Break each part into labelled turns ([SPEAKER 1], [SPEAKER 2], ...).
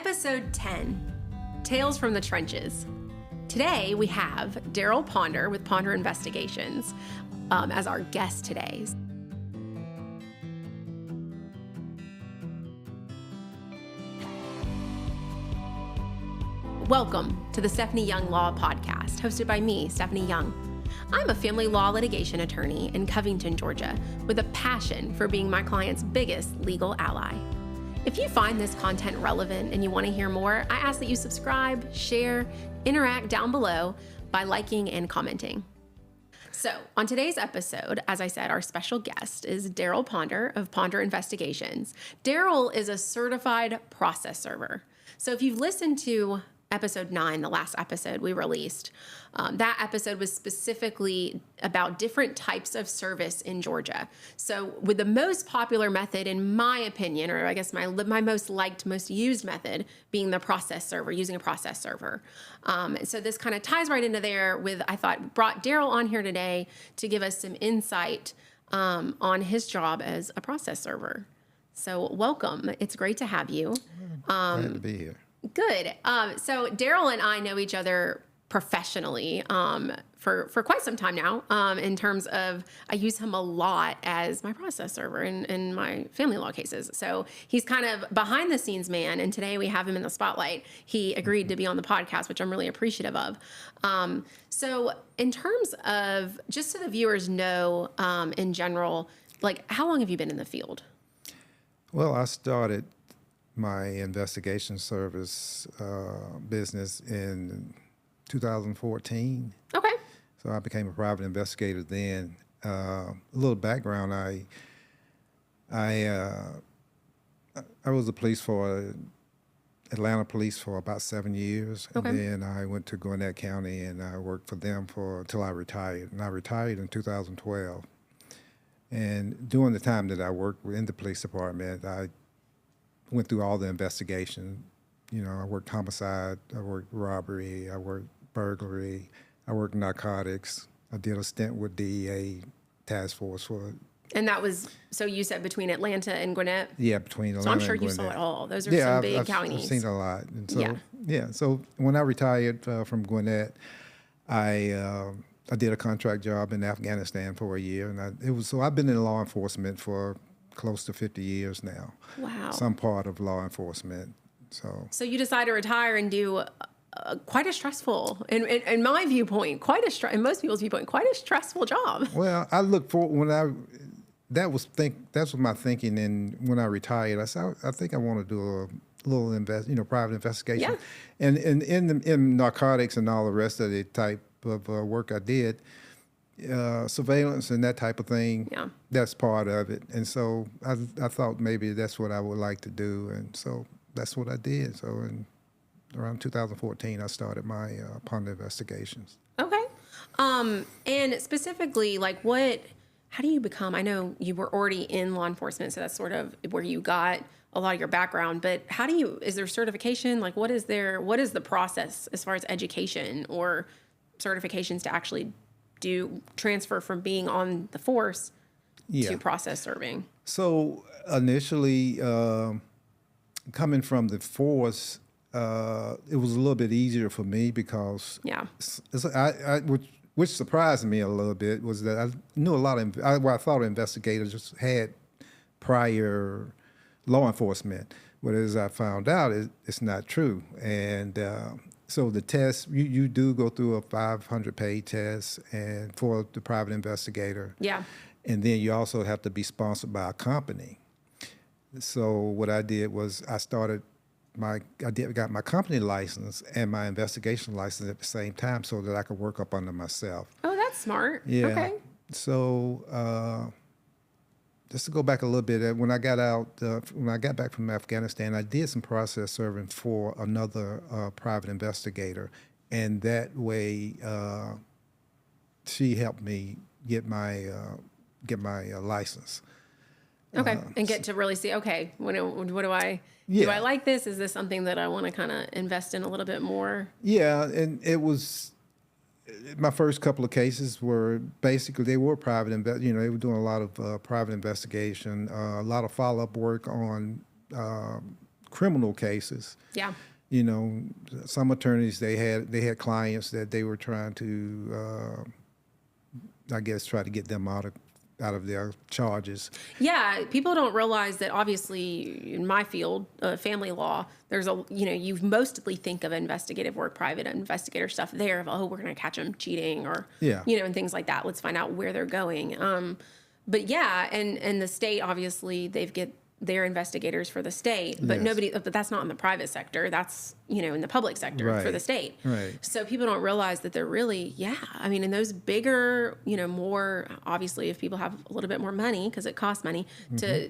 [SPEAKER 1] Episode 10, Tales from the Trenches. Today we have Darrell Ponder with Ponder Investigations as our guest today. Welcome to the Stephanie Young Law Podcast, hosted by me, Stephanie Young. I'm a family law litigation attorney in Covington, Georgia, with a passion for being my client's biggest legal ally. If you find this content relevant and you want to hear more, I ask that you subscribe, share, interact down below by liking and commenting. So, on today's episode, as I said, our special guest is Darrell Ponder of Ponder Investigations. Darrell is a certified process server. So, if you've listened to episode 9, the last episode we released, that episode was specifically about different types of service in Georgia. So with the most popular method, in my opinion, or I guess my most liked, most used method being the process server, using a process server. So this kind of ties right into there with, I thought, brought Darrell on here today to give us some insight on his job as a process server. So welcome. It's great to have you.
[SPEAKER 2] Glad to be here.
[SPEAKER 1] Good. So Darrell and I know each other professionally for quite some time now, in terms of I use him a lot as my process server in my family law cases. So he's kind of behind the scenes man, and today we have him in the spotlight. He agreed to be on the podcast, which I'm really appreciative of. So in terms of, just so the viewers know, in general, like, how long have you been in the field?
[SPEAKER 2] Well, I started my investigation service business in 2014.
[SPEAKER 1] Okay.
[SPEAKER 2] So I became a private investigator then. A little background: I was the police for Atlanta Police for about 7 years,
[SPEAKER 1] Okay.
[SPEAKER 2] and then I went to Gwinnett County and I worked for them until I retired. And I retired in 2012. And during the time that I worked in the police department, I went through all the investigation. You know, I worked homicide, I worked robbery, I worked burglary, I worked narcotics. I did a stint with DEA task force for.
[SPEAKER 1] And that was, so you said between Atlanta and Gwinnett?
[SPEAKER 2] Yeah, between Atlanta
[SPEAKER 1] So I'm sure
[SPEAKER 2] and
[SPEAKER 1] you
[SPEAKER 2] Gwinnett.
[SPEAKER 1] saw it all. Those are some big counties.
[SPEAKER 2] I've seen a lot. And so, so when I retired from Gwinnett, I did a contract job in Afghanistan for a year, and I've been in law enforcement for close to 50 years now.
[SPEAKER 1] Wow.
[SPEAKER 2] Some part of law enforcement. So
[SPEAKER 1] you decide to retire and do quite a stressful, in my viewpoint, in most people's viewpoint, quite a stressful job.
[SPEAKER 2] Well, I look for that was my thinking. And when I retired, I said I think I want to do a little private investigation.
[SPEAKER 1] Yeah.
[SPEAKER 2] And in narcotics and all the rest of the type of work I did. Surveillance and that type of thing, that's part of it. And so I thought maybe that's what I would like to do. And so that's what I did. So around 2014, I started my Ponder Investigations.
[SPEAKER 1] Okay. And specifically, like how do you become, I know you were already in law enforcement, so that's sort of where you got a lot of your background, but is there certification? Like what is the process as far as education or certifications to actually do transfer from being on the force to process serving? So
[SPEAKER 2] initially, coming from the force, it was a little bit easier for me because which surprised me a little bit was that I knew a lot of I thought investigators just had prior law enforcement, but as I found out, it's not true. And so the test, you do go through a 500-page test and for the private investigator.
[SPEAKER 1] Yeah.
[SPEAKER 2] And then you also have to be sponsored by a company. So what I did was I got my company license and my investigation license at the same time so that I could work up under myself.
[SPEAKER 1] Oh, that's smart.
[SPEAKER 2] Yeah.
[SPEAKER 1] Okay.
[SPEAKER 2] So just to go back a little bit, when I got back from Afghanistan, I did some process serving for another private investigator, and that way she helped me get my license.
[SPEAKER 1] Okay, and get to really see, okay, what do I do? I like this? Is this something that I want to kind of invest in a little bit more?
[SPEAKER 2] Yeah, and it was my first couple of cases were basically they were private. They were doing a lot of private investigation, a lot of follow-up work on criminal cases.
[SPEAKER 1] Yeah.
[SPEAKER 2] You know, some attorneys, they had clients that they were trying to, I guess, try to get them out of their charges.
[SPEAKER 1] Yeah, people don't realize that obviously in my field, family law, there's you mostly think of investigative work, private investigator stuff there of, oh, we're going to catch them cheating or, and things like that. Let's find out where they're going. But yeah, and the state, obviously, they've get their investigators for the state, but but that's not in the private sector. That's, in the public sector for the state.
[SPEAKER 2] Right.
[SPEAKER 1] So people don't realize that they're really, I mean, in those bigger, more, obviously, if people have a little bit more money, because it costs money to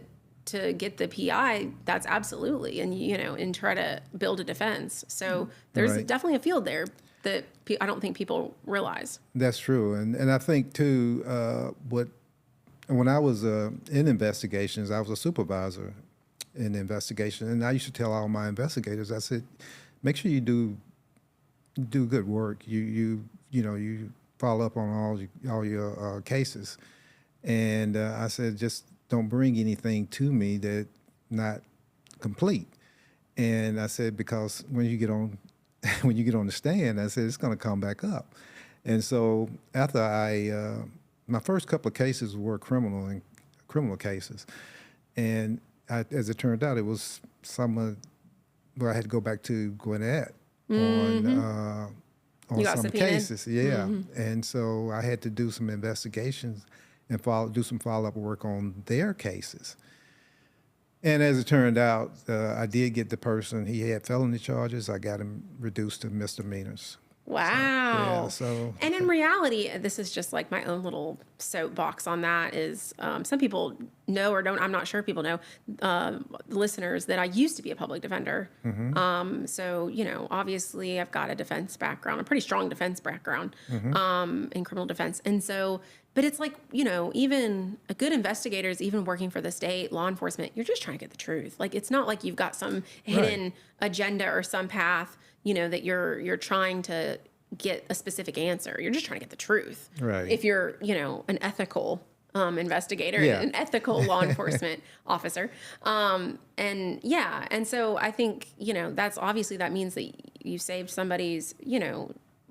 [SPEAKER 1] get the PI, that's absolutely, and try to build a defense. So there's definitely a field there that I don't think people realize.
[SPEAKER 2] That's true. And I think, too, when I was in investigations, I was a supervisor in investigation, and I used to tell all my investigators, I said, make sure you do good work. You follow up on all your cases, and I said, just don't bring anything to me that not complete. And I said, because when you get on the stand, I said, it's going to come back up. And so after my first couple of cases were criminal cases, and as it turned out, it was where I had to go back to Gwinnett on some cases, and so I had to do some investigations and do some follow-up work on their cases. And as it turned out, I did get the person. He had felony charges. I got him reduced to misdemeanors.
[SPEAKER 1] Wow.
[SPEAKER 2] So
[SPEAKER 1] and in reality, this is just like my own little soapbox on that is some people know or don't, I'm not sure if people know, listeners, that I used to be a public defender. So, obviously I've got a defense background, a pretty strong defense background in criminal defense. And so, but it's like, even a good investigator is even working for the state, law enforcement, you're just trying to get the truth. Like, it's not like you've got some hidden agenda or some path, that you're trying to get a specific answer. You're just trying to get the truth. Right. If you're, an ethical investigator, an ethical law enforcement officer. And so I think, that's obviously, that means that you saved somebody's,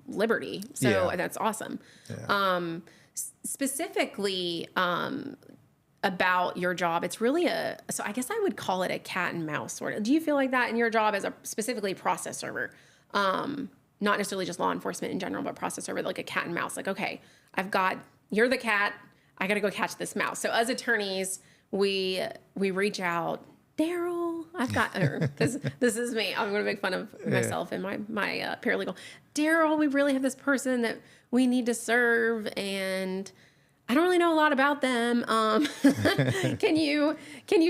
[SPEAKER 1] liberty. So that's awesome. Yeah. Specifically, about your job, it's really so I guess I would call it a cat and mouse sort of. Do you feel like that in your job as a specifically process server? Not necessarily just law enforcement in general, but process server, like a cat and mouse. Like, okay, you're the cat, I got to go catch this mouse. So as attorneys, we reach out, Darrell, I've got her. This is me. I'm going to make fun of myself and my paralegal. Darrell, we really have this person that we need to serve, and I don't really know a lot about them. Can you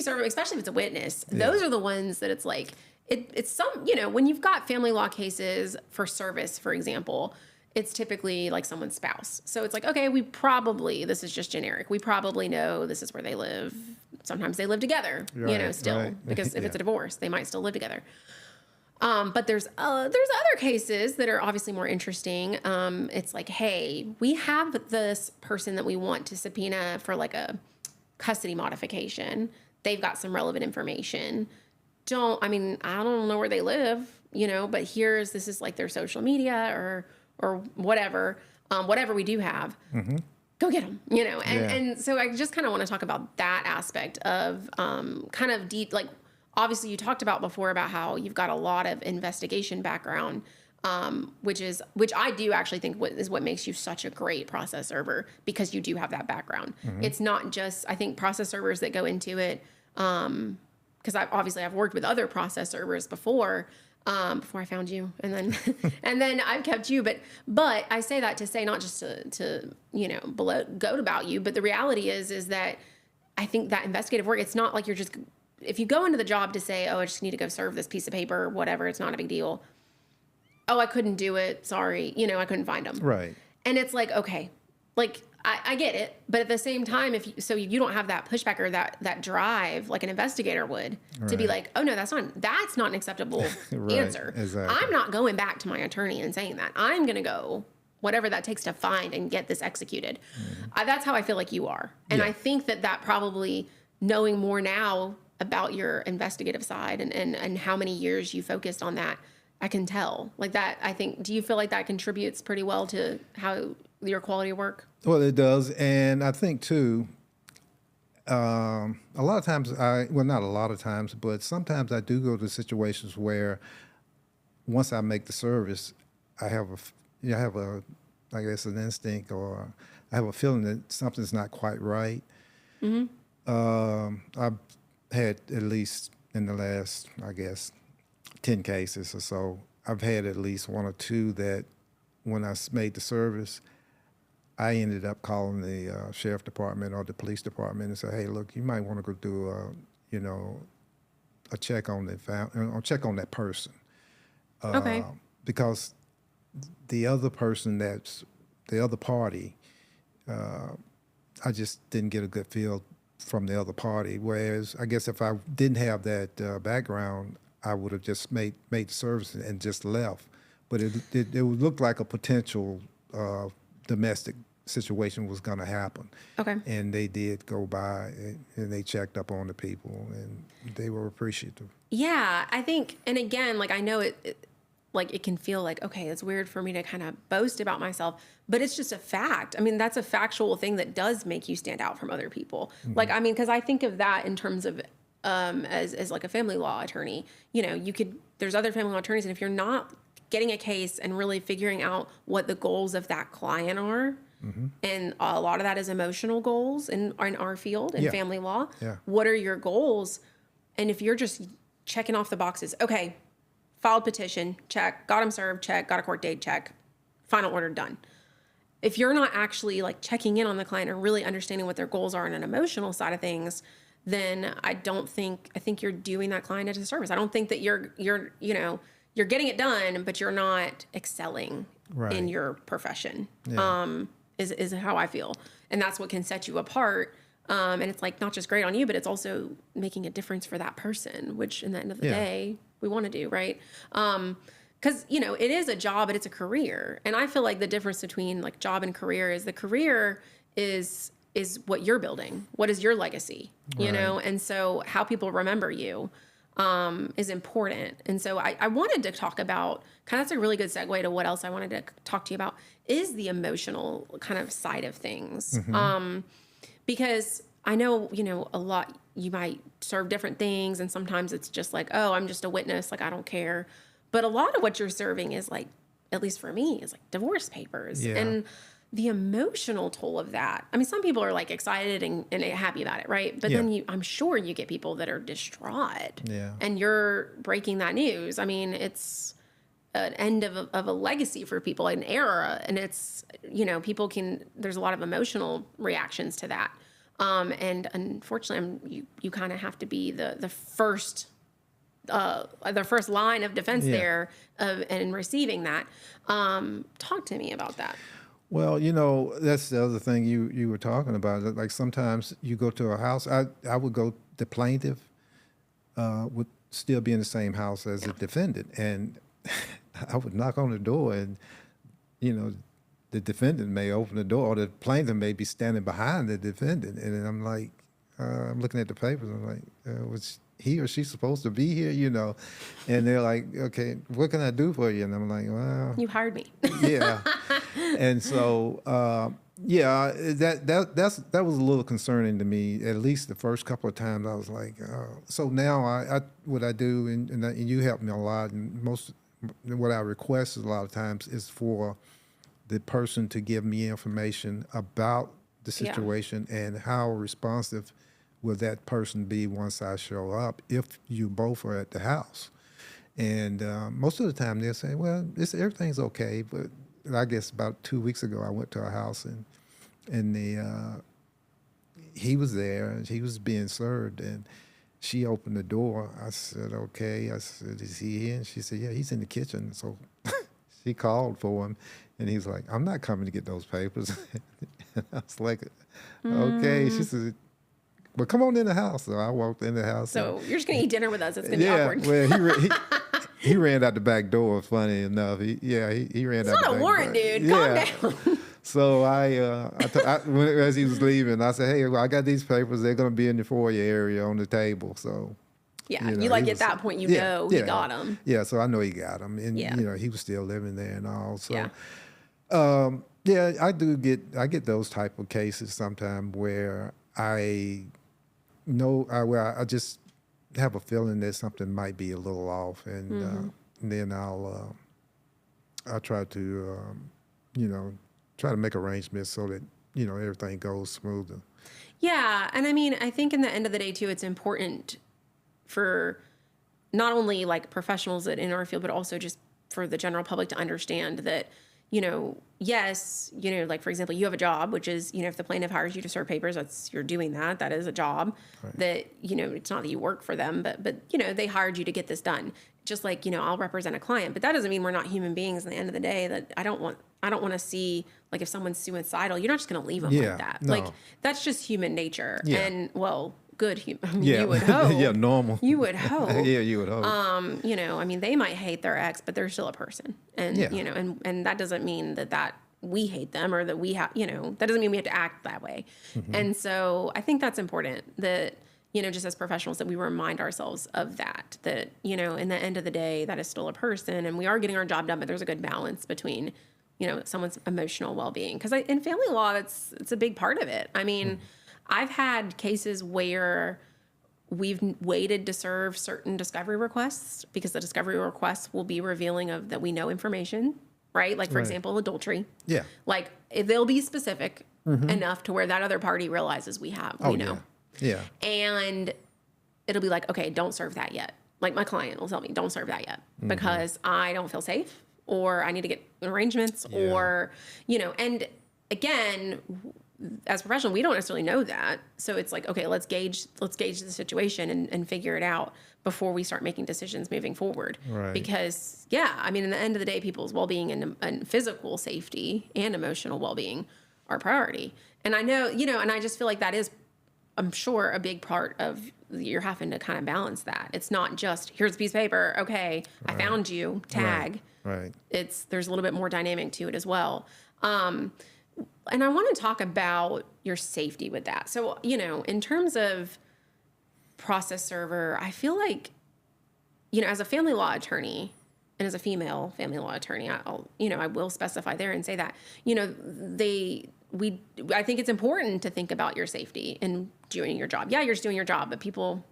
[SPEAKER 1] serve them, especially if it's a witness? Yeah. Those are the ones that it's like, it's some, when you've got family law cases for service, for example, it's typically like someone's spouse. So it's like, okay, this is just generic. We probably know this is where they live. Sometimes they live together, still, because if it's a divorce, they might still live together. But there's other cases that are obviously more interesting. It's like, hey, we have this person that we want to subpoena for like a custody modification. They've got some relevant information. I don't know where they live, but this is like their social media or whatever, whatever we do have. Go get them, and so I just kind of want to talk about that aspect of kind of deep, like, obviously you talked about before about how you've got a lot of investigation background, which I do actually think is what makes you such a great process server, because you do have that background. It's not just, I think, process servers that go into it, because I've worked with other process servers before I found you, and then and then I've kept you. But I say that to say, not just to goat about you, but the reality is that I think that investigative work, it's not like you're just, if you go into the job to say, oh, I just need to go serve this piece of paper or whatever, it's not a big deal. Oh, I couldn't do it. Sorry. I couldn't find them. Right. And it's like, okay, like I get it. But at the same time, if you don't have that pushback or that drive like an investigator would to be like, oh no, that's not an acceptable answer. Exactly. I'm not going back to my attorney and saying that. I'm going to go whatever that takes to find and get this executed. That's how I feel like you are. And I think that probably, knowing more now about your investigative side and how many years you focused on that. I can tell. Like that, I think, do you feel like that contributes pretty well to how your quality of work?
[SPEAKER 2] Well, it does. And I think, too, a lot of times not a lot of times, but sometimes I do go to situations where once I make the service, I have I guess, an instinct, or I have a feeling that something's not quite right. I've had at least in the last, I guess, 10 cases or so, I've had at least one or two that when I made the service, I ended up calling the sheriff department or the police department and say, hey, look, you might want to go do a check on that person.
[SPEAKER 1] Okay.
[SPEAKER 2] Because the other person, that's the other party, I just didn't get a good feel from the other party. Whereas I guess if I didn't have that background, I would have just made the service and just left. But it looked like a potential domestic situation was going to happen. Okay. And they did go by and they checked up on the people and they were appreciative.
[SPEAKER 1] Yeah, I think, and again, like I know it can feel like, okay, it's weird for me to kind of boast about myself, but it's just a fact. I mean, that's a factual thing that does make you stand out from other people. Mm-hmm. Like, I mean, because I think of that in terms of as like a family law attorney, there's other family law attorneys, and if you're not getting a case and really figuring out what the goals of that client are, mm-hmm. and a lot of that is emotional goals in our field, in family law, what are your goals? And if you're just checking off the boxes, okay, filed petition, check, got him served, check, got a court date, check, final order, done. If you're not actually like checking in on the client and really understanding what their goals are on an emotional side of things, then I think you're doing that client a disservice. I don't think that you're getting it done, but you're not excelling in your profession. Yeah. Is how I feel. And that's what can set you apart. And it's like not just great on you, but it's also making a difference for that person, which in the end of the day, we want to do, right? Because, it is a job, but it's a career. And I feel like the difference between like job and career is the career is what you're building. What is your legacy, you know? And so how people remember you is important. And so I wanted to talk about, that's a really good segue to what else I wanted to talk to you about, is the emotional kind of side of things. Mm-hmm. Because I know, a lot, you might serve different things, and sometimes it's just like, oh, I'm just a witness, like I don't care. But a lot of what you're serving is like, at least for me, is like divorce papers. Yeah. And the emotional toll of that. I mean, some people are like excited and happy about it, right? But then I'm sure you get people that are distraught. Yeah. And you're breaking that news. I mean, it's an end of a legacy for people, an era, and it's, there's a lot of emotional reactions to that. And unfortunately, you kind of have to be the first line of defense there and receiving that. Talk to me about that.
[SPEAKER 2] Well, that's the other thing you were talking about. Like sometimes you go to a house. I would go. The plaintiff would still be in the same house as the defendant, and I would knock on the door, and the defendant may open the door, or the plaintiff may be standing behind the defendant, and then I'm like, I'm looking at the papers. I'm like, was he or she supposed to be here? And they're like, okay, what can I do for you? And I'm like, well,
[SPEAKER 1] you hired me.
[SPEAKER 2] Yeah. And so, that was a little concerning to me. At least the first couple of times, I was like, so now what I do, and you help me a lot. And what I request a lot of times is for the person to give me information about the situation and how responsive will that person be once I show up, if you both are at the house. And most of the time they'll say, well, everything's okay. But I guess about 2 weeks ago, I went to a house and he was there and he was being served, and she opened the door. I said, okay. I said, is he here? And she said, yeah, he's in the kitchen. So she called for him, and he's like, I'm not coming to get those papers. And I was like, okay. She said, well, come on in the house. So I walked in the house.
[SPEAKER 1] So you're just going to eat dinner with us. It's going to be awkward.
[SPEAKER 2] Well, he ran out the back door, funny enough. He ran out the back door.
[SPEAKER 1] It's not a warrant, dude. Calm down.
[SPEAKER 2] So as he was leaving, I said, "Hey, well, I got these papers. They're going to be in the foyer area on the table." So,
[SPEAKER 1] Yeah, you like at that point, he got them.
[SPEAKER 2] Yeah, so I know he got them, and
[SPEAKER 1] Yeah.
[SPEAKER 2] he was still living there and all. So,
[SPEAKER 1] Yeah.
[SPEAKER 2] I get those type of cases sometimes where I just have a feeling that something might be a little off, and then I'll try to try to make arrangements so that everything goes smoother.
[SPEAKER 1] Yeah, and I mean, I think in the end of the day too, it's important for not only like professionals in our field, but also just for the general public to understand that, yes, like for example, you have a job, which is, if the plaintiff hires you to serve papers, you're doing that. That is a job.
[SPEAKER 2] Right.
[SPEAKER 1] That, it's not that you work for them, but they hired you to get this done. Just like, I'll represent a client, but that doesn't mean we're not human beings. At the end of the day, that I don't want to see, like, if someone's suicidal, you're not just going to leave them like that.
[SPEAKER 2] No.
[SPEAKER 1] Like, that's just human nature.
[SPEAKER 2] Yeah.
[SPEAKER 1] And good human.
[SPEAKER 2] Yeah.
[SPEAKER 1] You would hope.
[SPEAKER 2] Yeah, normal.
[SPEAKER 1] You would hope.
[SPEAKER 2] Yeah, you would hope.
[SPEAKER 1] I mean, they might hate their ex, but they're still a person. And, and that doesn't mean that we hate them or that we have, that doesn't mean we have to act that way. Mm-hmm. And so I think that's important that, just as professionals, that we remind ourselves of that, in the end of the day, that is still a person and we are getting our job done, but there's a good balance between, someone's emotional well-being. Because in family law, it's a big part of it. I mean, I've had cases where we've waited to serve certain discovery requests because the discovery requests will be revealing of that we know information, right? Like, for example, adultery.
[SPEAKER 2] Yeah.
[SPEAKER 1] Like, they'll be specific enough to where that other party realizes we know.
[SPEAKER 2] Yeah.
[SPEAKER 1] And it'll be like, okay, don't serve that yet. Like, my client will tell me, don't serve that yet because I don't feel safe or I need to get arrangements or, and again, as a professional, we don't necessarily know that. So it's like, okay, let's gauge the situation and figure it out before we start making decisions moving forward.
[SPEAKER 2] Right.
[SPEAKER 1] Because, I mean, in the end of the day, people's well-being and physical safety and emotional well-being are priority. And I know, and I just feel like that is, I'm sure, a big part of you're having to kind of balance that. It's not just, here's a piece of paper, okay, I found you, tag.
[SPEAKER 2] Right.
[SPEAKER 1] There's a little bit more dynamic to it as well. And I want to talk about your safety with that. So, in terms of process server, I feel like, as a family law attorney and as a female family law attorney, I will specify there and say that, I think it's important to think about your safety in doing your job. Yeah, you're just doing your job, but people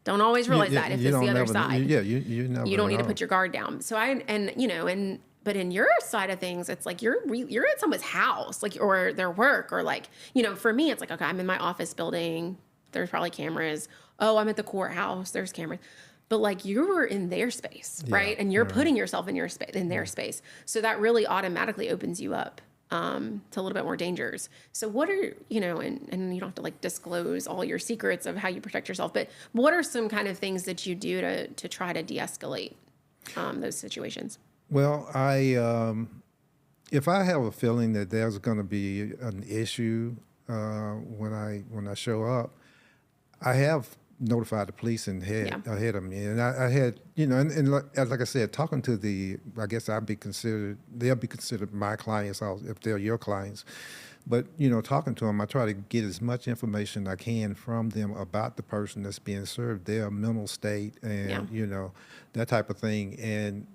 [SPEAKER 1] don't always realize that if it's the other side.
[SPEAKER 2] You
[SPEAKER 1] don't need to put your guard down. So but in your side of things, it's like you're at someone's house, like, or their work, or like, for me, it's like, okay, I'm in my office building. There's probably cameras. Oh, I'm at the courthouse. There's cameras. But like, you're in their space, right? And you're putting yourself in their space. So that really automatically opens you up to a little bit more dangers. So what are, and you don't have to like disclose all your secrets of how you protect yourself, but what are some kind of things that you do to try to de-escalate those situations?
[SPEAKER 2] Well, if I have a feeling that there's going to be an issue when I show up, I have notified the police ahead of me, and I had and like I said, talking to I guess they'll be considered my clients if they're your clients. But, talking to them, I try to get as much information I can from them about the person that's being served, their mental state and, that type of thing. And,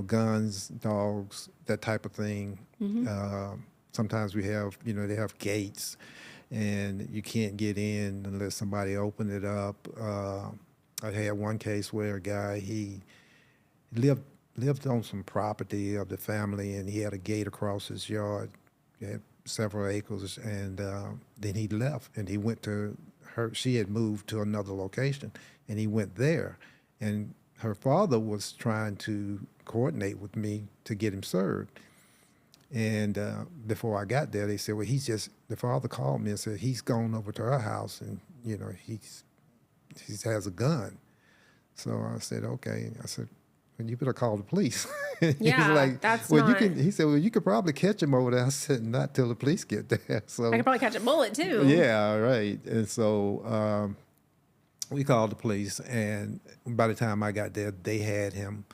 [SPEAKER 2] guns, dogs, that type of thing. Sometimes we have, they have gates and you can't get in unless somebody open it up. I had one case where a guy, he lived on some property of the family and he had a gate across his yard. He had several acres, and then he left and he went to she had moved to another location and he went there, and her father was trying to coordinate with me to get him served. And before I got there, they said, well, the father called me and said he's gone over to her house and he has a gun. So I said, okay. I said, you better call the police.
[SPEAKER 1] Yeah,
[SPEAKER 2] he's like,
[SPEAKER 1] that's
[SPEAKER 2] well,
[SPEAKER 1] not...
[SPEAKER 2] he said, well, you could probably catch him over there. I said, not till the police get there. So
[SPEAKER 1] I could probably catch a bullet too.
[SPEAKER 2] Yeah, right. And so we called the police, and by the time I got there, they had him.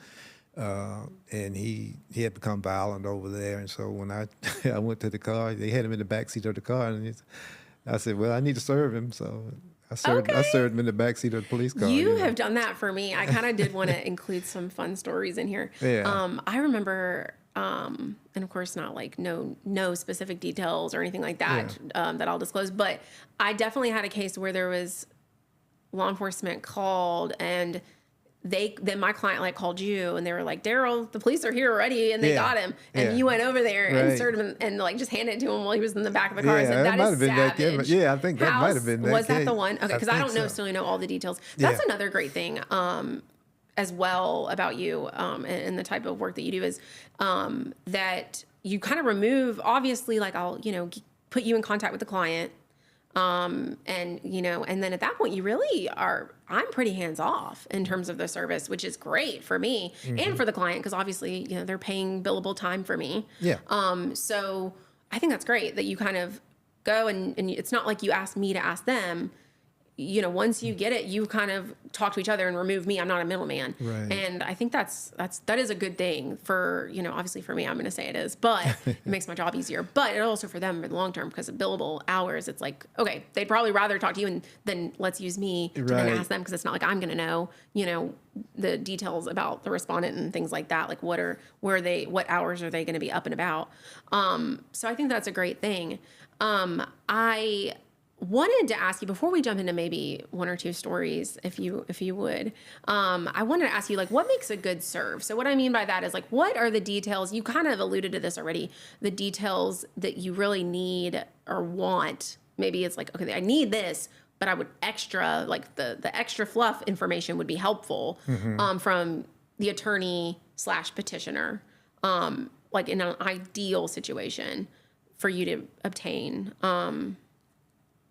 [SPEAKER 2] and he had become violent over there. And so when I I went to the car, they had him in the backseat of the car, and I said, well, I need to serve him. So I served him in the backseat of the police car.
[SPEAKER 1] You have done that for me. I kind of did want to include some fun stories in here.
[SPEAKER 2] Yeah.
[SPEAKER 1] I remember, and of course not like no specific details or anything like that that I'll disclose, but I definitely had a case where there was law enforcement called, and then my client like called you, and they were like, Darrell, the police are here already, and they got him, and you went over there and served him and like just handed it to him while he was in the back of the car. I said, that is savage.
[SPEAKER 2] Yeah, I think that might have been that.
[SPEAKER 1] Was that the one? Okay, because I don't necessarily know all the details. That's another great thing as well about you and the type of work that you do is that you kind of remove, obviously, like I'll put you in contact with the client. And then at that point you really I'm pretty hands off in terms of the service, which is great for me and for the client. Cause obviously, they're paying billable time for me.
[SPEAKER 2] Yeah.
[SPEAKER 1] So I think that's great that you kind of go and it's not like you ask me to ask them, once you get it, you kind of talk to each other and remove me. I'm not a middleman.
[SPEAKER 2] Right.
[SPEAKER 1] And I think that is a good thing for, obviously for me, I'm going to say it is, but it makes my job easier, but it also for them in the long term, because of billable hours, it's like, okay, they'd probably rather talk to you and then let's use me to then ask them. Cause it's not like I'm going to know, the details about the respondent and things like that. Like what hours are they going to be up and about? So I think that's a great thing. I wanted to ask you before we jump into maybe one or two stories, if you would, I wanted to ask you, like, what makes a good serve? So what I mean by that is, like, what are the details? You kind of alluded to this already, the details that you really need or want. Maybe it's like, okay, I need this, but I would extra, like the extra fluff information would be helpful from the attorney / petitioner, like in an ideal situation for you to obtain.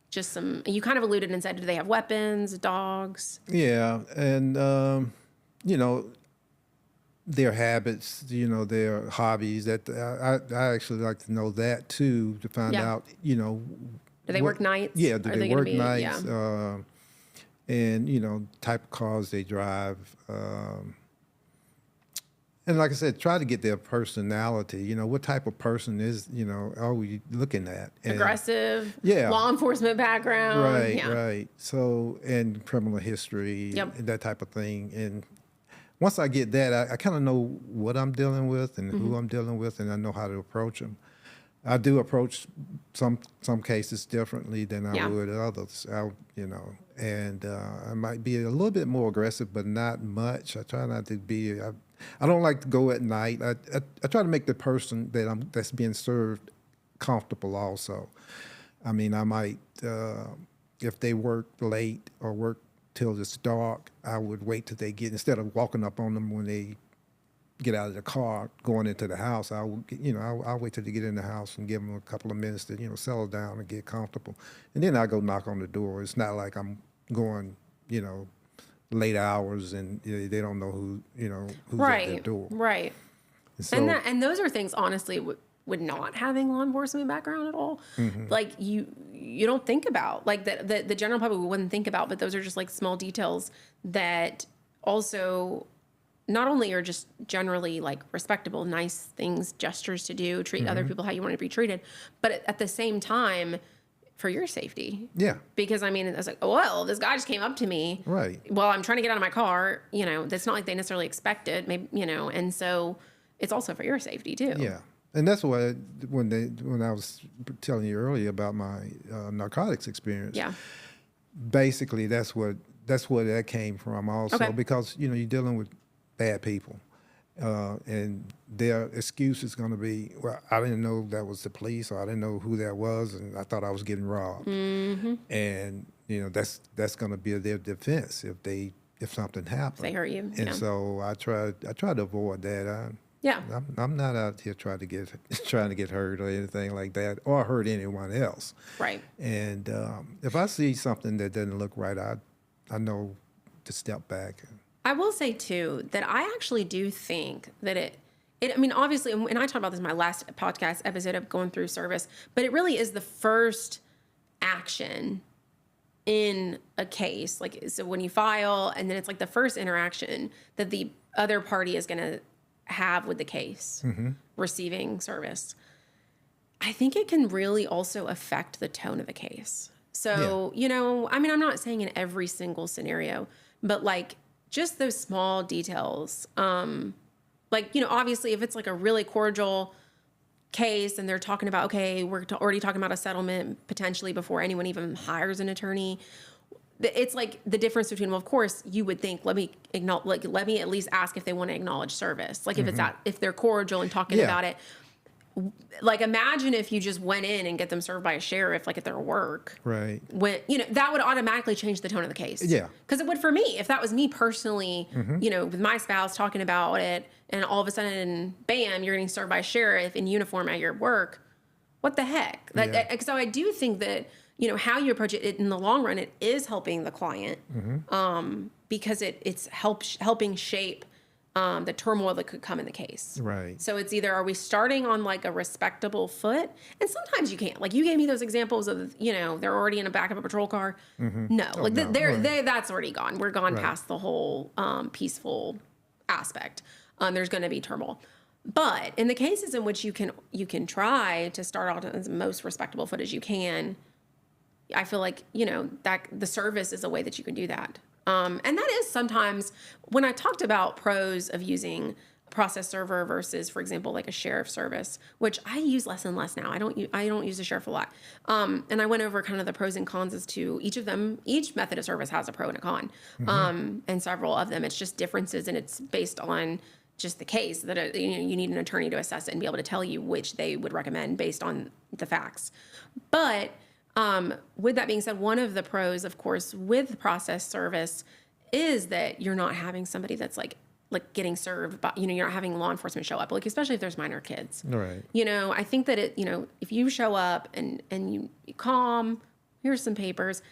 [SPEAKER 1] Just some, you kind of alluded and said, do they have weapons, dogs?
[SPEAKER 2] Yeah. And, their habits, their hobbies, that I actually like to know that too, to find out,
[SPEAKER 1] do they work nights?
[SPEAKER 2] Yeah. Do they work nights? Yeah. And, type of cars they drive. And like I said, try to get their personality. What type of person are we looking at? And,
[SPEAKER 1] aggressive, law enforcement background.
[SPEAKER 2] Right. So, and criminal history, and that type of thing. And once I get that, I kind of know what I'm dealing with and who I'm dealing with, and I know how to approach them. I do approach some cases differently than I would others, and I might be a little bit more aggressive, but not much. I try not to be. I don't like to go at night. I try to make the person that's being served comfortable also. I mean, I might, if they work late or work till it's dark, I would wait till they instead of walking up on them when they get out of the car, going into the house, I'll wait till they get in the house and give them a couple of minutes to, settle down and get comfortable. And then I go knock on the door. It's not like I'm going, late hours and they don't know who's at their door.
[SPEAKER 1] Right. So, and those are things, honestly, would not having law enforcement background at all. Like you don't think about, like the general public wouldn't think about, but those are just like small details that also not only are just generally like respectable, nice things, gestures to do, treat other people how you want to be treated, but at the same time, for your safety.
[SPEAKER 2] Yeah.
[SPEAKER 1] Because I mean, it's like, oh, well, this guy just came up to me. Right. Well, I'm trying to get out of my car. That's not like they necessarily expect it. Maybe, and so it's also for your safety too.
[SPEAKER 2] Yeah. And that's why when I was telling you earlier about my narcotics experience. Yeah. Basically, that's where that came from also, because you're dealing with bad people. And their excuse is going to be, well, I didn't know that was the police, or I didn't know who that was, and I thought I was getting robbed. And that's going to be their defense if something happens.
[SPEAKER 1] They hurt you.
[SPEAKER 2] And so I try to avoid that. I'm not out here trying to get hurt or anything like that, or hurt anyone else. Right. And if I see something that doesn't look right, I know to step back.
[SPEAKER 1] I will say, too, that I actually do think that I mean, obviously, and I talked about this in my last podcast episode of going through service, but it really is the first action in a case. Like, so when you file, and then it's like the first interaction that the other party is going to have with the case, receiving service, I think it can really also affect the tone of the case. So, you know, I mean, I'm not saying in every single scenario, but like just those small details. Like, you know, obviously if it's like a really cordial case and they're talking about, okay, we're already talking about a settlement potentially before anyone even hires an attorney. It's like the difference between, well, of course you would think, let me at least ask if they want to acknowledge service. Like if they're cordial and talking about it. Like imagine if you just went in and get them served by a sheriff, like at their work.
[SPEAKER 2] Right.
[SPEAKER 1] When, you know, that would automatically change the tone of the case.
[SPEAKER 2] Yeah.
[SPEAKER 1] Because it would for me. If that was me personally, you know, with my spouse talking about it and all of a sudden, bam, you're getting served by a sheriff in uniform at your work. What the heck? So I do think that, you know, how you approach it in the long run, it is helping the client because it's helping shape the turmoil that could come in the case.
[SPEAKER 2] Right.
[SPEAKER 1] So it's either, are we starting on like a respectable foot? And sometimes you can't. Like you gave me those examples of, you know, they're already in the back of a patrol car. No, like that's already gone. We're gone past the whole peaceful aspect. There's going to be turmoil. But in the cases in which you can try to start out as most respectable foot as you can, I feel like, you know, that the service is a way that you can do that. And that is sometimes when I talked about pros of using a process server versus, for example, like a sheriff service, which I use less and less now. I don't use the sheriff a lot. And I went over kind of the pros and cons as to each of them. Each method of service has a pro and a con, and several of them. It's just differences, and it's based on just the case that you need an attorney to assess it and be able to tell you which they would recommend based on the facts. But with that being said, one of the pros, of course, with process service is that you're not having somebody that's like getting served, but, you know, you're not having law enforcement show up, like, especially if there's minor kids.
[SPEAKER 2] Right.
[SPEAKER 1] You know, I think that if you show up and you calm, here's some papers,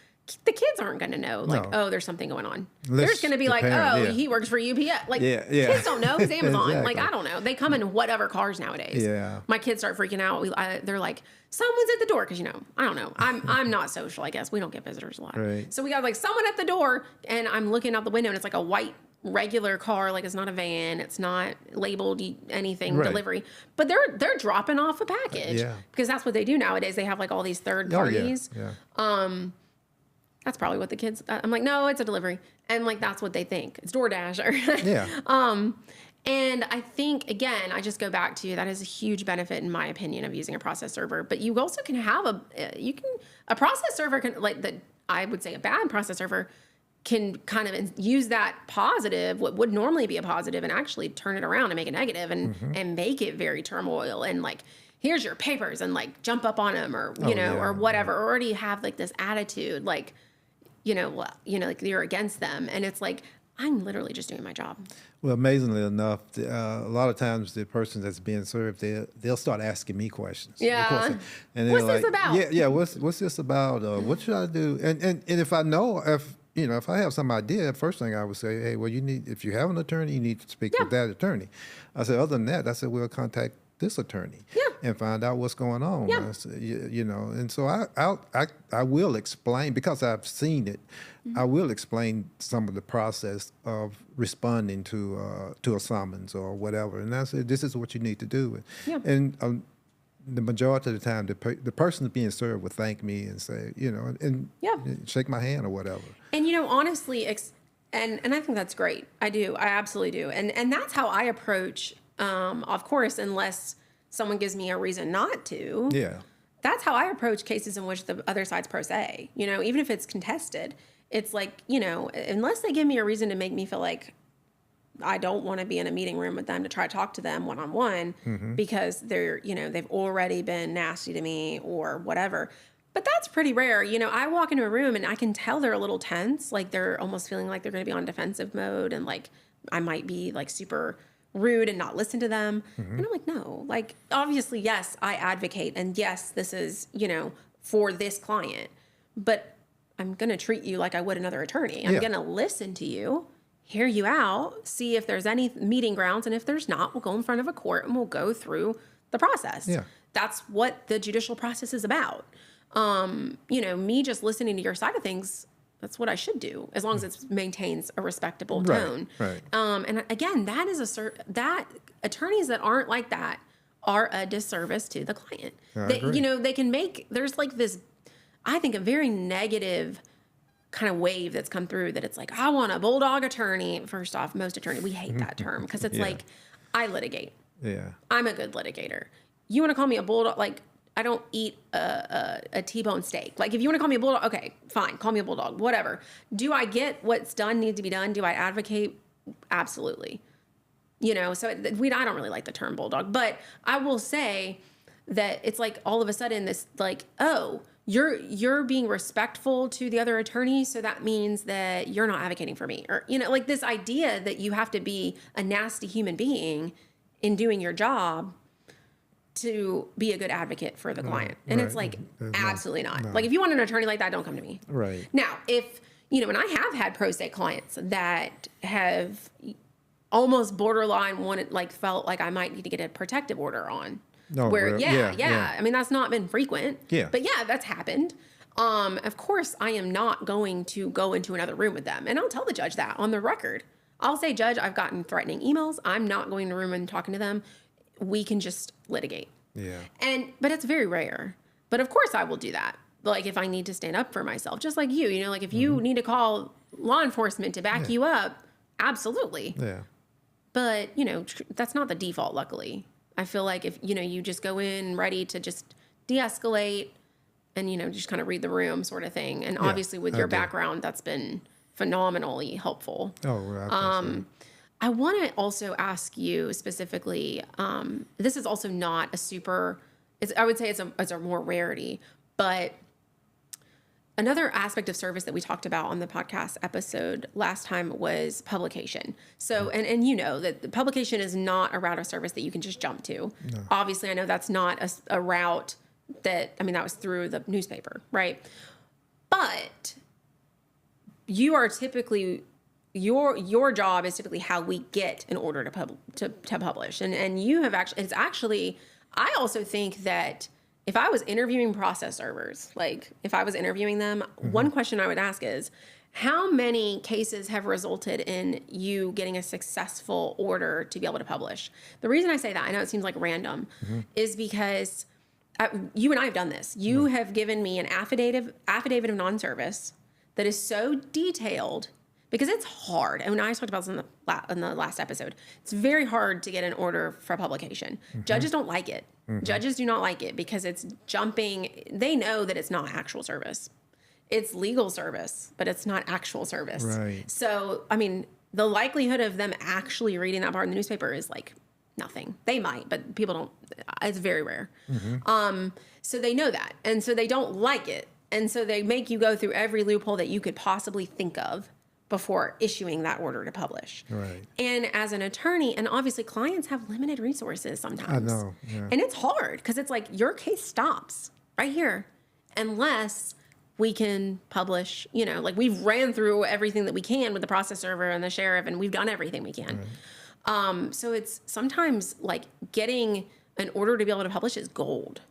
[SPEAKER 1] the kids aren't going to know, like, oh, there's something going on. There's going to be like, he works for UPS. Like, kids don't know. It's Amazon. Exactly. Like, I don't know. They come in whatever cars nowadays. Yeah. My kids start freaking out. They're like, someone's at the door. Because, you know, I don't know. I'm not social, I guess. We don't get visitors a lot. Right. So we got like someone at the door, and I'm looking out the window, and it's like a white regular car. Like, it's not a van. It's not labeled anything delivery. But they're dropping off a package. Because that's what they do nowadays. They have like all these third parties. That's probably what the kids, I'm like, no, it's a delivery. And like, that's what they think. It's DoorDash. And I think, again, I just go back to that is a huge benefit, in my opinion, of using a process server. But you also can have a process server can, like, I would say a bad process server can kind of use that positive, what would normally be a positive, and actually turn it around and make it negative and make it very turmoil and like, here's your papers, and like jump up on them, or, you know, or whatever, or already have like this attitude, like, like you're against them. And it's like, I'm literally just doing my job.
[SPEAKER 2] Well, amazingly enough, a lot of times the person that's being served, they'll start asking me questions.
[SPEAKER 1] Yeah.
[SPEAKER 2] And
[SPEAKER 1] what's this about?
[SPEAKER 2] Yeah. What's this about? What should I do? And if I know, if I have some idea, first thing I would say, hey, well, if you have an attorney, you need to speak with that attorney. I said, other than that, I said, we'll contact this attorney and find out what's going on. You know, and so I will explain, because I've seen it. I will explain some of the process of responding to a summons or whatever, and I said, this is what you need to do. And the majority of the time, the person being served will thank me and say, you know, and shake my hand or whatever.
[SPEAKER 1] And, you know, honestly, and I think that's great. I do. I absolutely do. And that's how I approach. Of course, unless someone gives me a reason not to. Yeah. That's how I approach cases in which the other side's pro se. You know, even if it's contested, it's like, you know, unless they give me a reason to make me feel like I don't want to be in a meeting room with them to try to talk to them one-on-one because they're, you know, they've already been nasty to me or whatever. But that's pretty rare. You know, I walk into a room and I can tell they're a little tense, like they're almost feeling like they're going to be on defensive mode, and like I might be like super rude and not listen to them. And I'm like, no, like, obviously, yes, I advocate. And yes, this is, you know, for this client, but I'm going to treat you like I would another attorney. I'm going to listen to you, hear you out, see if there's any meeting grounds. And if there's not, we'll go in front of a court and we'll go through the process. Yeah. That's what the judicial process is about. You know, me just listening to your side of things, that's what I should do, as long as it maintains a respectable
[SPEAKER 2] Right,
[SPEAKER 1] tone.
[SPEAKER 2] right.
[SPEAKER 1] And again, that is that attorneys that aren't like that are a disservice to the client.
[SPEAKER 2] I
[SPEAKER 1] They,
[SPEAKER 2] agree.
[SPEAKER 1] they can make, there's like this, I think, a very negative kind of wave that's come through that it's like, I want a bulldog attorney. First off, most attorneys, we hate that term because it's
[SPEAKER 2] Yeah.
[SPEAKER 1] like, I litigate.
[SPEAKER 2] Yeah.
[SPEAKER 1] I'm a good litigator. You want to call me a bulldog? Like, I don't eat a T-bone steak. Like, if you want to call me a bulldog, okay, fine, call me a bulldog, whatever. Do I get what's done need to be done? Do I advocate? Absolutely. So I don't really like the term bulldog, but I will say that it's like all of a sudden this like, oh, you're being respectful to the other attorney, so that means that you're not advocating for me, or like this idea that you have to be a nasty human being in doing your job to be a good advocate for the client. And
[SPEAKER 2] right.
[SPEAKER 1] it's like,
[SPEAKER 2] There's
[SPEAKER 1] absolutely not.
[SPEAKER 2] no.
[SPEAKER 1] Like, if you want an attorney like that, don't come to me.
[SPEAKER 2] Right.
[SPEAKER 1] Now, if, and I have had pro se clients that have almost borderline felt like I might need to get a protective order on.
[SPEAKER 2] Oh,
[SPEAKER 1] where,
[SPEAKER 2] well,
[SPEAKER 1] yeah. I mean, that's not been frequent.
[SPEAKER 2] Yeah.
[SPEAKER 1] But yeah, that's happened. Of course, I am not going to go into another room with them. And I'll tell the judge that on the record. I'll say, Judge, I've gotten threatening emails. I'm not going to a room and talking to them. We can just litigate.
[SPEAKER 2] Yeah.
[SPEAKER 1] But it's very rare. But of course I will do that. Like, if I need to stand up for myself, just like you, like if you need to call law enforcement to back you up, absolutely.
[SPEAKER 2] Yeah.
[SPEAKER 1] But, that's not the default, luckily. I feel like if, you just go in ready to just de-escalate and, just kind of read the room sort of thing. And obviously with your background, that's been phenomenally helpful.
[SPEAKER 2] Oh, well, I think so.
[SPEAKER 1] I want to also ask you specifically, this is also not a super, I would say it's a more rarity, but another aspect of service that we talked about on the podcast episode last time was publication. So, and that the publication is not a route of service that you can just jump to. No. Obviously, I know that's not a route that was through the newspaper, right? But you are typically, your job is typically how we get an order to publish. And you have actually, I also think that if I was interviewing process servers, like if I was interviewing them, one question I would ask is, how many cases have resulted in you getting a successful order to be able to publish? The reason I say that, I know it seems like random, is because you and I have done this. You have given me an affidavit of non-service that is so detailed, because it's hard. And I talked about this in the last episode. It's very hard to get an order for publication. Judges don't like it. Judges do not like it because it's jumping. They know that it's not actual service. It's legal service, but it's not actual service.
[SPEAKER 2] Right.
[SPEAKER 1] So, I mean, the likelihood of them actually reading that part in the newspaper is like nothing. They might, but people don't. It's very rare. So they know that. And so they don't like it. And so they make you go through every loophole that you could possibly think of before issuing that order to publish.
[SPEAKER 2] Right.
[SPEAKER 1] And as an attorney, and obviously clients have limited resources sometimes.
[SPEAKER 2] I know. Yeah.
[SPEAKER 1] And it's hard because it's like your case stops right here unless we can publish, like we've ran through everything that we can with the process server and the sheriff, and we've done everything we can. Right. So it's sometimes like getting an order to be able to publish is gold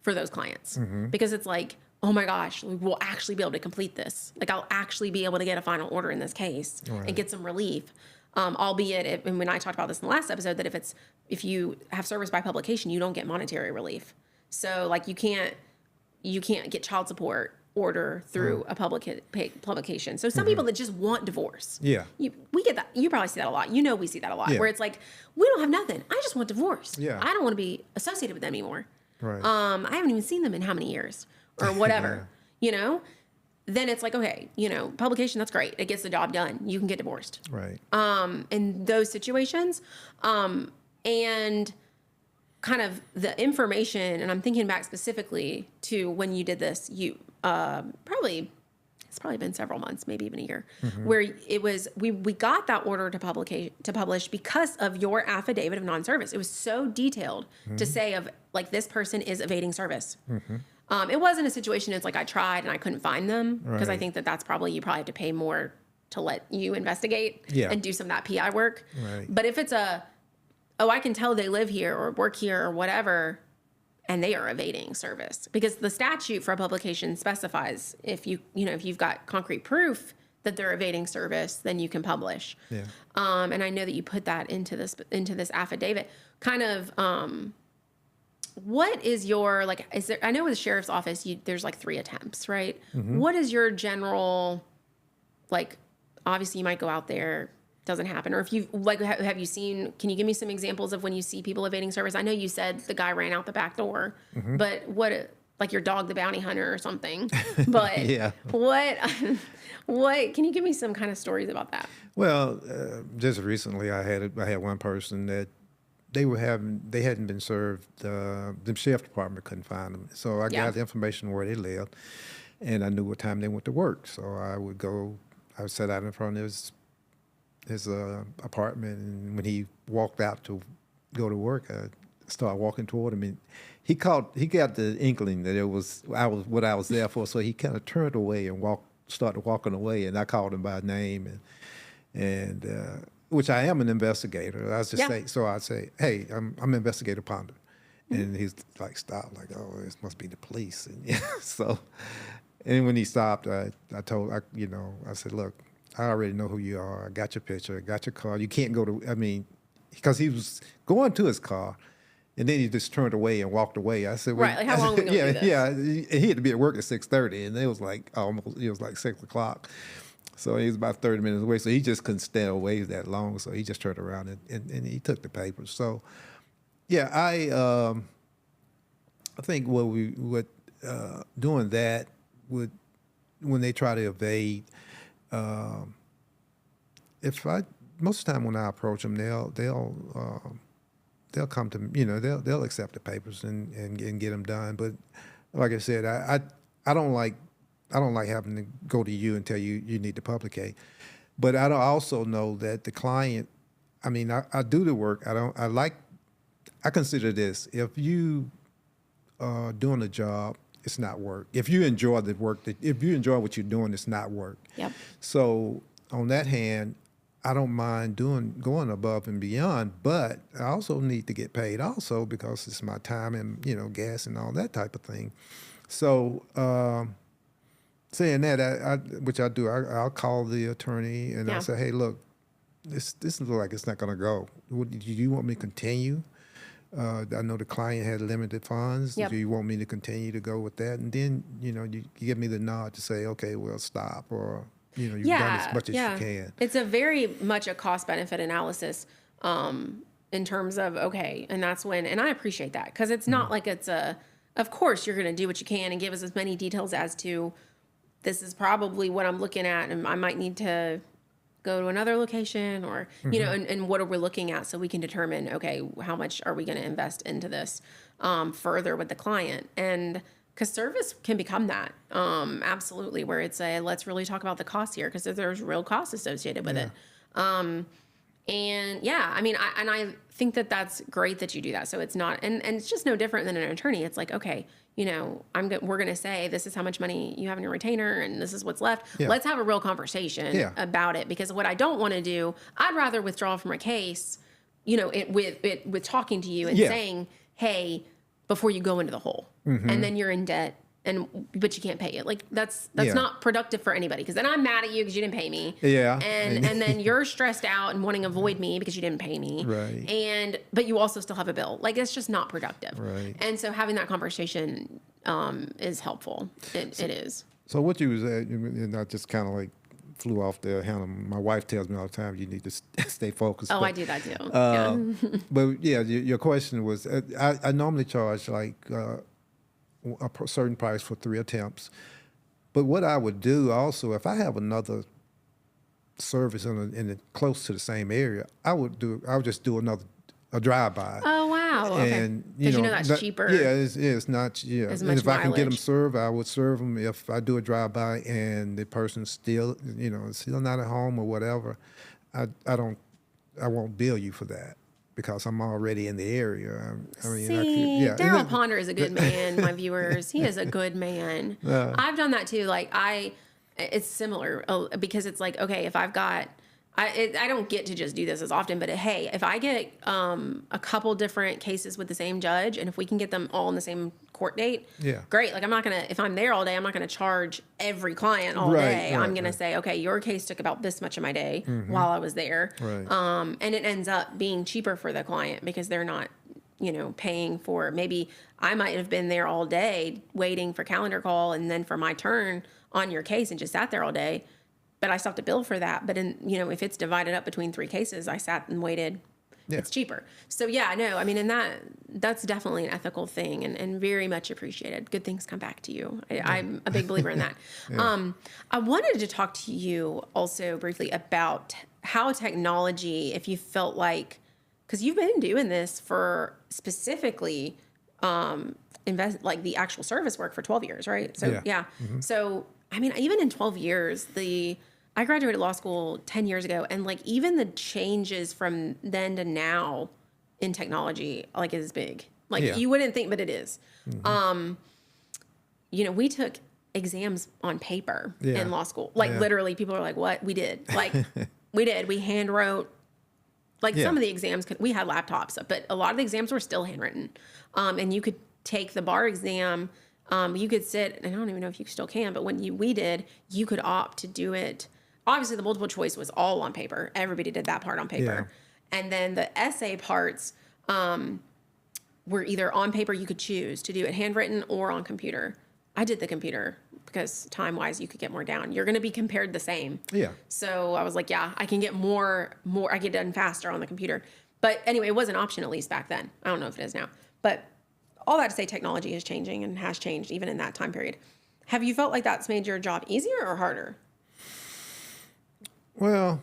[SPEAKER 1] for those clients because it's like, oh my gosh, we'll actually be able to complete this. Like, I'll actually be able to get a final order in this case and get some relief. Albeit, and when I talked about this in the last episode, that if you have service by publication, you don't get monetary relief. So like you can't get child support order through a publication. So some people that just want divorce. Yeah. We get that. You probably see that a lot. We see that a lot where it's like, we don't have nothing. I just want divorce. Yeah. I don't want to be associated with them anymore. Right. I haven't even seen them in how many years or whatever, then it's like, okay, publication, that's great. It gets the job done. You can get divorced. Right. In those situations, and kind of the information, and I'm thinking back specifically to when you did this, it's probably been several months, maybe even a year, where it was, we got that order to publish because of your affidavit of non-service. It was so detailed to say of like, this person is evading service. It wasn't a situation, it's like I tried and I couldn't find them, because I think that's probably, you probably have to pay more to let you investigate and do some of that PI work. Right. But if it's I can tell they live here or work here or whatever, and they are evading service, because the statute for a publication specifies if you've got concrete proof that they're evading service, then you can publish.
[SPEAKER 2] Yeah.
[SPEAKER 1] And I know that you put that into this affidavit. Kind of, what is your, like, is there, I know with the sheriff's office, there's like 3 attempts, right?
[SPEAKER 2] Mm-hmm.
[SPEAKER 1] What is your general, like, obviously you might go out there, doesn't happen. Or if you, like, have you seen, can you give me some examples of when you see people evading service? I know you said the guy ran out the back door,
[SPEAKER 2] Mm-hmm.
[SPEAKER 1] but what, like your dog, the bounty hunter or something, but
[SPEAKER 2] Yeah.
[SPEAKER 1] what, can you give me some kind of stories about that?
[SPEAKER 2] Well, just recently I had one person that they hadn't been served. The sheriff department couldn't find them, so I got the information where they lived, and I knew what time they went to work. So I would sit out in front of his apartment, and when he walked out to go to work, I started walking toward him, and he got the inkling that I was there for. So he kind of turned away and started walking away, and I called him by name, and which I am an investigator. I was just say, so I'd say, hey, I'm Investigator Ponder. And he's like, stop, like, oh, this must be the police. And so, and when he stopped, I said, look, I already know who you are. I got your picture, I got your car. You can't because he was going to his car, and then he just turned away and walked away. I said,
[SPEAKER 1] right, like, how long are we going to do this?
[SPEAKER 2] Yeah, he had to be at work at 6:30, and it was like 6 o'clock. So he was about 30 minutes away. So he just couldn't stay away that long. So he just turned around and he took the papers. So, yeah, I think doing that when they try to evade, most of the time when I approach them, they'll come to me, they'll accept the papers and get them done. But like I said, I don't like having to go to you and tell you need to publicate. But I also know that the client, I do the work. I consider this, if you are doing a job, it's not work. If you enjoy the work, if you enjoy what you're doing, it's not work. Yep. So on that hand, I don't mind going above and beyond, but I also need to get paid also, because it's my time and, gas and all that type of thing. So, saying that, which I do, I'll call the attorney and I say, hey, look, this looks like it's not going to go. Do you want me to continue? I know the client had limited funds. Yep. Do you want me to continue to go with that? And then, you give me the nod to say, okay, well, stop, or, you've done as much as you can.
[SPEAKER 1] It's a very much a cost-benefit analysis in terms of, okay, and that's when, and I appreciate that, because it's not like it's of course you're going to do what you can and give us as many details as to, this is probably what I'm looking at, and I might need to go to another location, or, and what are we looking at, so we can determine, okay, how much are we going to invest into this further with the client. And because service can become that, absolutely, where it's let's really talk about the costs here, because there's real costs associated with it. And I think that that's great that you do that. So it's not, and it's just no different than an attorney. It's like, okay, we're going to say, this is how much money you have in your retainer, and this is what's left. Yeah. Let's have a real conversation about it, because what I don't want to do, I'd rather withdraw from a case, with talking to you and saying, hey, before you go into the hole, and then you're in debt, but you can't pay it. Like, that's not productive for anybody, because then I'm mad at you because you didn't pay me. Yeah. And then you're stressed out and wanting to avoid me because you didn't pay me. Right. But you also still have a bill. Like, it's just not productive. Right. And so having that conversation is helpful. It is.
[SPEAKER 2] So what you was at, and I just kind of like flew off there. My wife tells me all the time, you need to stay focused.
[SPEAKER 1] Oh, I do that too.
[SPEAKER 2] But yeah, your question was, I normally charge like a certain price for 3 attempts. But what I would do also, if I have another service close to the same area, I would just do a drive-by.
[SPEAKER 1] Oh, wow. Okay.
[SPEAKER 2] And,
[SPEAKER 1] because that's cheaper.
[SPEAKER 2] Yeah, it's not,
[SPEAKER 1] as
[SPEAKER 2] and
[SPEAKER 1] much
[SPEAKER 2] if
[SPEAKER 1] mileage.
[SPEAKER 2] I can get them served, I would serve them. If I do a drive-by and the person's still, still not at home or whatever, I won't bill you for that, because I'm already in the area.
[SPEAKER 1] Darrell Ponder is a good man, my viewers. He is a good man. I've done that too. Like, it's similar, because it's like, okay, if I've got, I don't get to just do this as often, but hey, if I get a couple different cases with the same judge, and if we can get them all in the same court date, great. Like, I'm not gonna, if I'm there all day, I'm not gonna charge every client all day. I'm gonna say, okay, your case took about this much of my day while I was there, and it ends up being cheaper for the client because they're not, paying for, maybe I might have been there all day waiting for calendar call, and then for my turn on your case and just sat there all day. But I still have to bill for that. But if it's divided up between 3 cases, I sat and waited. Yeah. It's cheaper. So yeah, no, I mean, and that's definitely an ethical thing and very much appreciated. Good things come back to you. I'm a big believer in that. I wanted to talk to you also briefly about how technology, if you felt like, because you've been doing this for specifically like the actual service work for 12 years, right? So So I mean, even in 12 years, I graduated law school 10 years ago, and like even the changes from then to now in technology, like, is big. Like you wouldn't think, but it is. We took exams on paper in law school. Like literally, people are like, "What?" We did. Like we hand wrote. Like some of the exams, we had laptops, but a lot of the exams were still handwritten, and you could take the bar exam. You could sit, and I don't even know if you still can, but when we did, you could opt to do it. Obviously, the multiple choice was all on paper. Everybody did that part on paper. Yeah. And then the essay parts were either on paper, you could choose to do it handwritten or on computer. I did the computer because time-wise, you could get more down. You're going to be compared the same. Yeah. So I was like, I can get more, I get done faster on the computer. But anyway, it was an option at least back then. I don't know if it is now. But all that to say, technology is changing and has changed even in that time period. Have you felt like that's made your job easier or harder?
[SPEAKER 2] Well,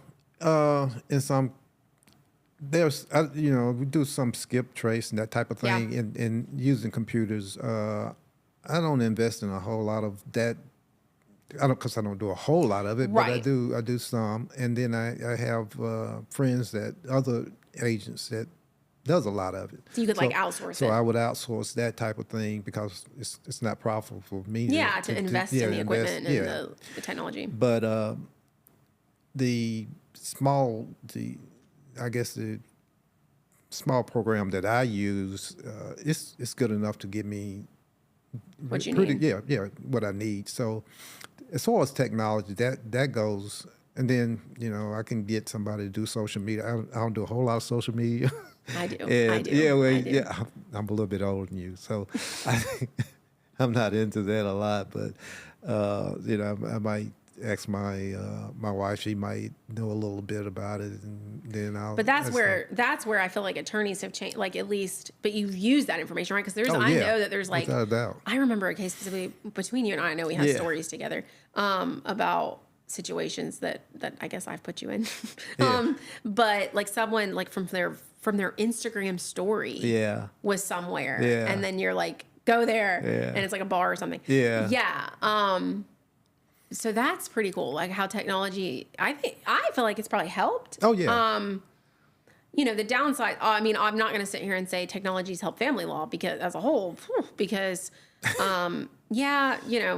[SPEAKER 2] in some, we do some skip trace and that type of thing in using computers. I don't invest in a whole lot of that. Because I don't do a whole lot of it, but I do some. And then I have friends other agents that does a lot of it.
[SPEAKER 1] So you could outsource it.
[SPEAKER 2] So I would outsource that type of thing because it's not profitable for me.
[SPEAKER 1] To invest in the equipment and the technology.
[SPEAKER 2] But the small program that I use, it's good enough to give me
[SPEAKER 1] what you need.
[SPEAKER 2] What I need. So as far as technology, that goes, and then I can get somebody to do social media. I don't do a whole lot of social media.
[SPEAKER 1] I do.
[SPEAKER 2] I'm a little bit older than you, so I'm not into that a lot. But I might ask my wife. She might know a little bit about it, and then I'll.
[SPEAKER 1] But that's where I feel like attorneys have changed. Like at least, but you've used that information, right? Because I know that there's like,
[SPEAKER 2] without a doubt.
[SPEAKER 1] I remember a case specifically between you and I know we have stories together about situations that I guess I've put you in. But like someone like from their Instagram story was somewhere, and then you're like, go there, and it's like a bar or something. So that's pretty cool. Like how technology, I feel like it's probably helped.
[SPEAKER 2] Oh yeah.
[SPEAKER 1] The downside. I mean, I'm not going to sit here and say technology's helped family law because as a whole, because.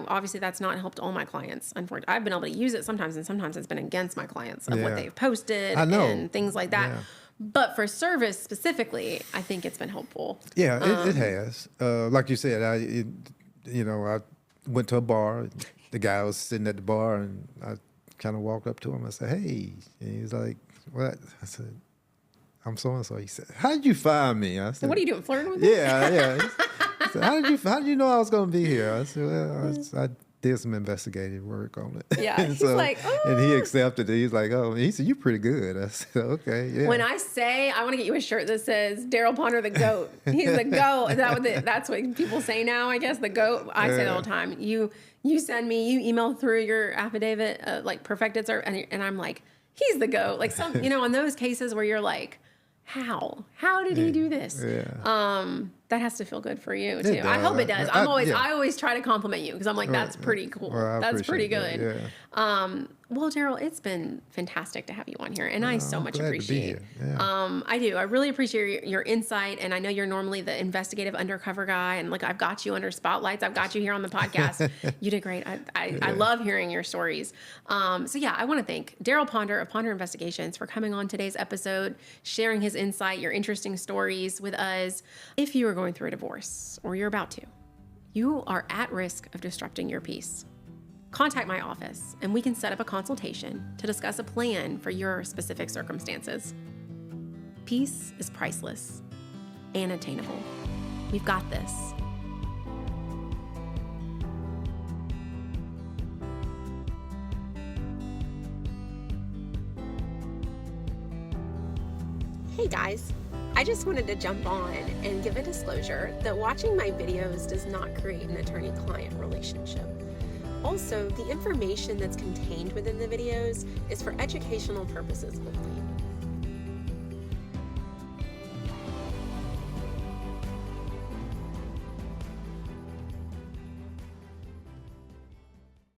[SPEAKER 1] Obviously that's not helped all my clients. Unfortunately, I've been able to use it sometimes, and sometimes it's been against my clients of what they've posted and things like that. Yeah. But for service specifically, I think it's been helpful.
[SPEAKER 2] Yeah, it has. Like you said, I went to a bar. The guy was sitting at the bar, and I kind of walked up to him. I said, "Hey," and he was like, "What?" I said, "I'm so and so." He said, "How did you find me?" I said,
[SPEAKER 1] "What are you doing, flirting with me?"
[SPEAKER 2] Yeah. So how did you know I was going to be here? I said, well, I did some investigative work on it.
[SPEAKER 1] Yeah, he's like, oh.
[SPEAKER 2] And he accepted it. He's like, oh, he said, you're pretty good. I said, okay, yeah.
[SPEAKER 1] When I say, I want to get you a shirt that says, Darrell Ponder, the GOAT. He's the GOAT. That's what people say now, I guess, the GOAT. I say it all the time. You email through your affidavit, like perfected, and I'm like, he's the GOAT. Like on those cases where you're like, how did he do this? Yeah. That has to feel good for you too. I hope it does. I always try to compliment you because I'm like, that's pretty cool.
[SPEAKER 2] Well,
[SPEAKER 1] that's pretty good.
[SPEAKER 2] That, yeah.
[SPEAKER 1] Well, Darrell, it's been fantastic to have you on here, and I so
[SPEAKER 2] I'm
[SPEAKER 1] much
[SPEAKER 2] glad to be
[SPEAKER 1] appreciate.
[SPEAKER 2] here. Yeah.
[SPEAKER 1] I do. I really appreciate your insight, and I know you're normally the investigative undercover guy, and like I've got you under spotlights. I've got you here on the podcast. You did great. I love hearing your stories. So yeah, I want to thank Darrell Ponder of Ponder Investigations for coming on today's episode, sharing his insight, your interesting stories with us. If you are going through a divorce or you're about to, you are at risk of disrupting your peace. Contact my office and we can set up a consultation to discuss a plan for your specific circumstances. Peace is priceless and attainable. We've got this. Hey guys, I just wanted to jump on and give a disclosure that watching my videos does not create an attorney-client relationship. Also, the information that's contained within the videos is for educational purposes only.